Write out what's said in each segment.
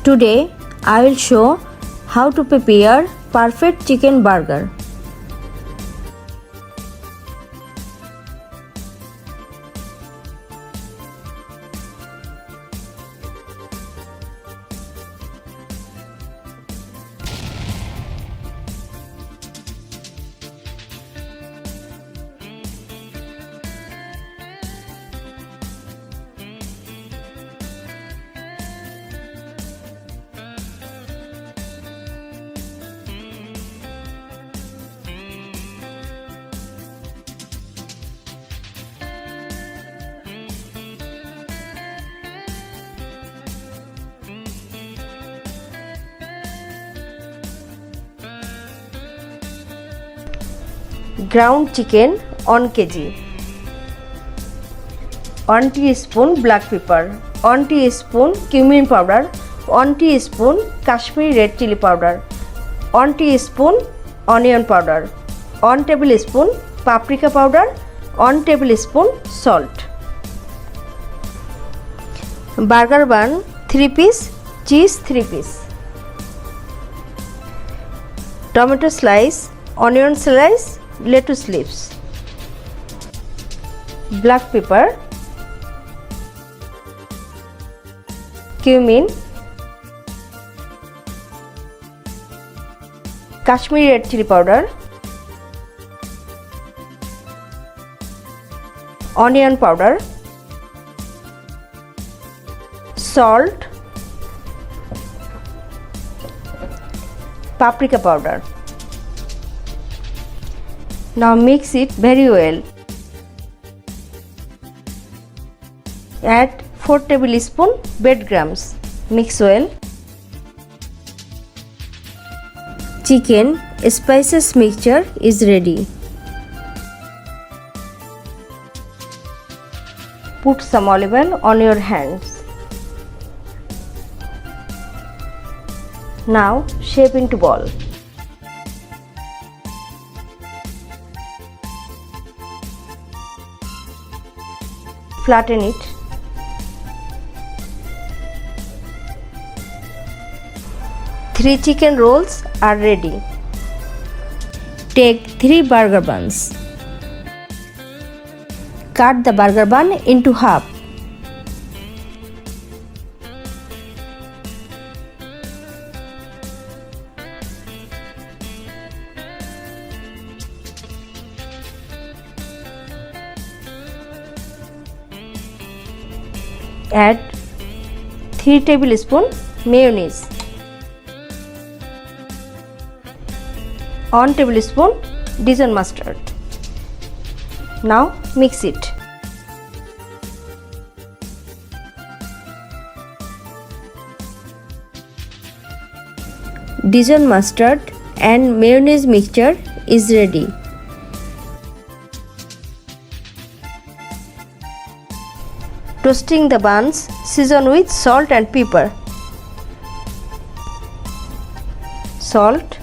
Today I will show how to prepare perfect chicken burger. Ground chicken 1 kg, 1 teaspoon black pepper, 1 teaspoon cumin powder, 1 teaspoon Kashmiri red chili powder, 1 teaspoon onion powder, 1 tablespoon paprika powder, 1 tablespoon salt. Burger bun 3 piece, cheese 3 piece. Tomato slice, onion slice, lettuce leaves. Black pepper, cumin, Kashmiri red chili powder, onion powder, salt, paprika powder. Now mix it very well. Add 4 tablespoons breadcrumbs. Mix well. Chicken spices mixture is ready. Put some olive oil on your hands. Now shape into ball. Flatten it. Three chicken rolls are ready. Take 3 burger buns. Cut the burger bun into half. Add 3 tablespoons mayonnaise, 1 tablespoon Dijon mustard. Now mix it. Dijon mustard and mayonnaise mixture is ready. Toasting the buns, season with salt and pepper. Salt,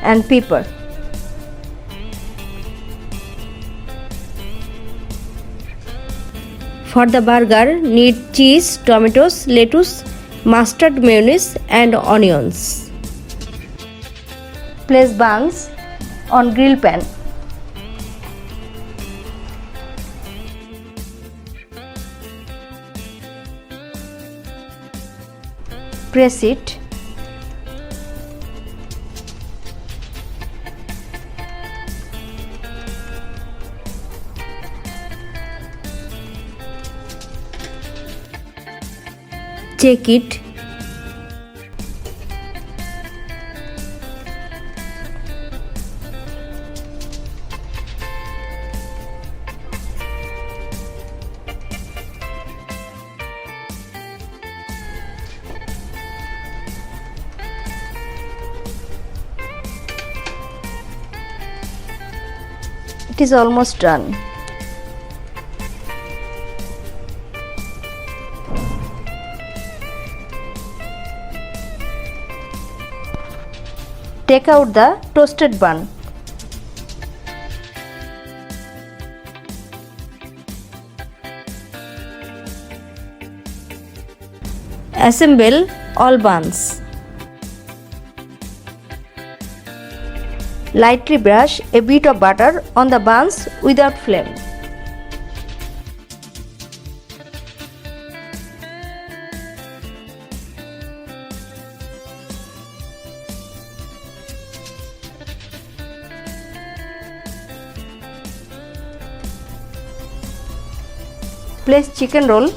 and pepper. For the burger, need cheese, tomatoes, lettuce, mustard, mayonnaise, and onions. Place buns on grill pan. Press it. Check it. It is almost done. Take out the toasted bun. Assemble all buns. Lightly brush a bit of butter on the buns without flame. Place chicken roll.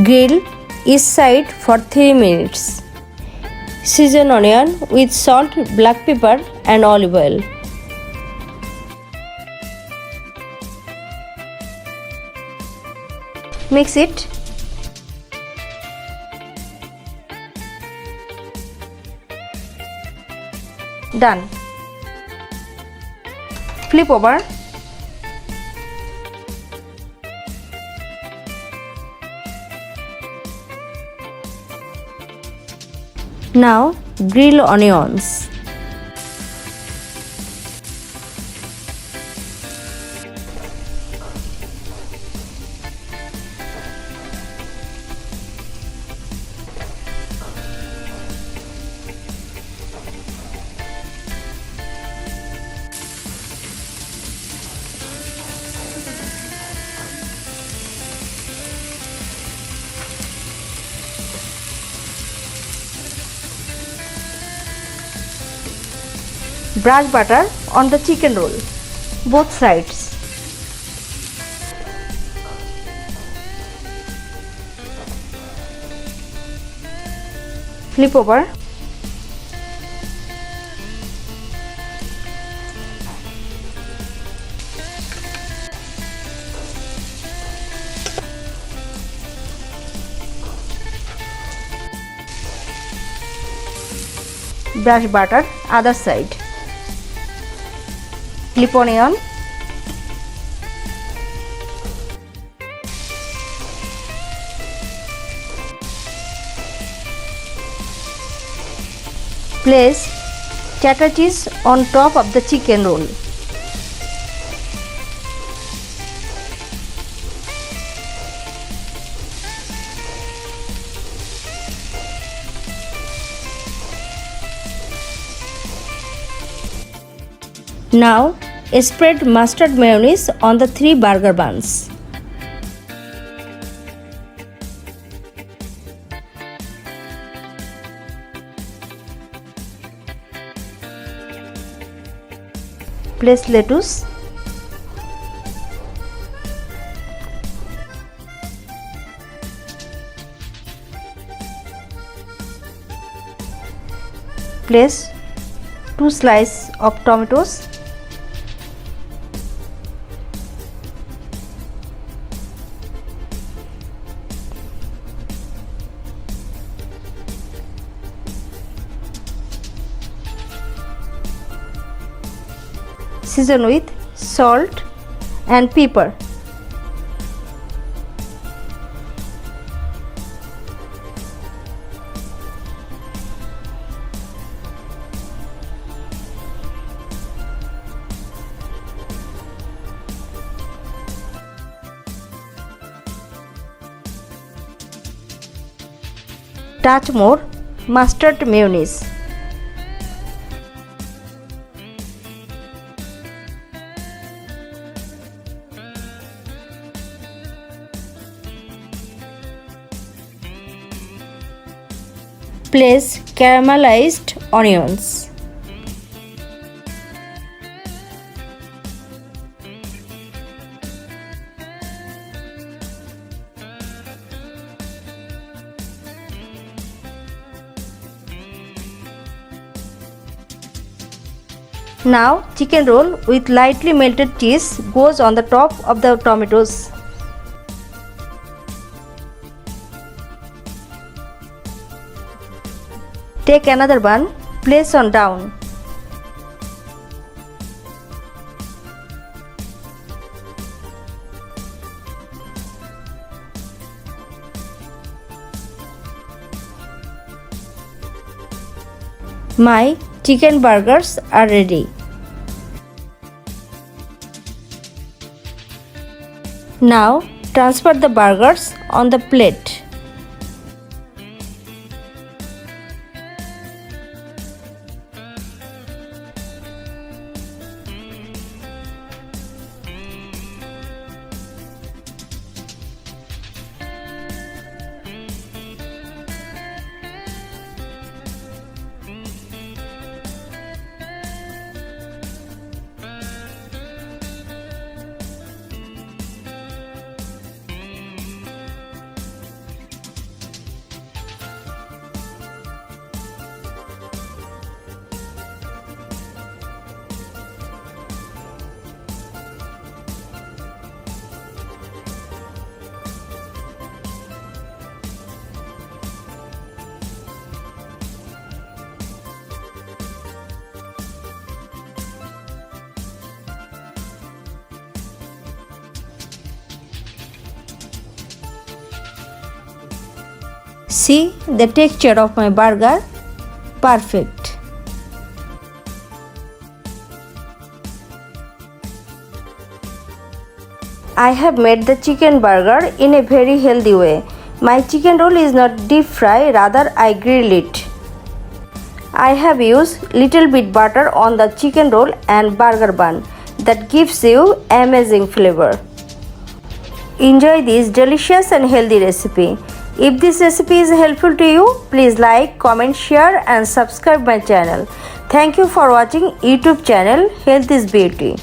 Grill each side for 3 minutes. Season onion with salt, black pepper and olive oil. Mix it. Done. Flip over. Now grill onions. Brush butter on the chicken roll, both sides. Flip over. Brush butter other side. Flip onion. Place cheddar cheese on top of the chicken roll. Now spread mustard mayonnaise on the 3 burger buns. Place lettuce. Place 2 slices of tomatoes. Season with salt and pepper. Touch more mustard mayonnaise. Place caramelized onions. Now chicken roll with lightly melted cheese goes on the top of the tomatoes. Take another bun, place on down. My chicken burgers are ready. Now transfer the burgers on the plate. See the texture of my burger? Perfect. I have made the chicken burger in a very healthy way. My chicken roll is not deep fry, rather I grill it. I have used little bit butter on the chicken roll and burger bun. That gives you amazing flavor. Enjoy this delicious and healthy recipe. If this recipe is helpful to you, please like, comment, share and subscribe my channel. Thank you for watching YouTube channel Health is Beauty.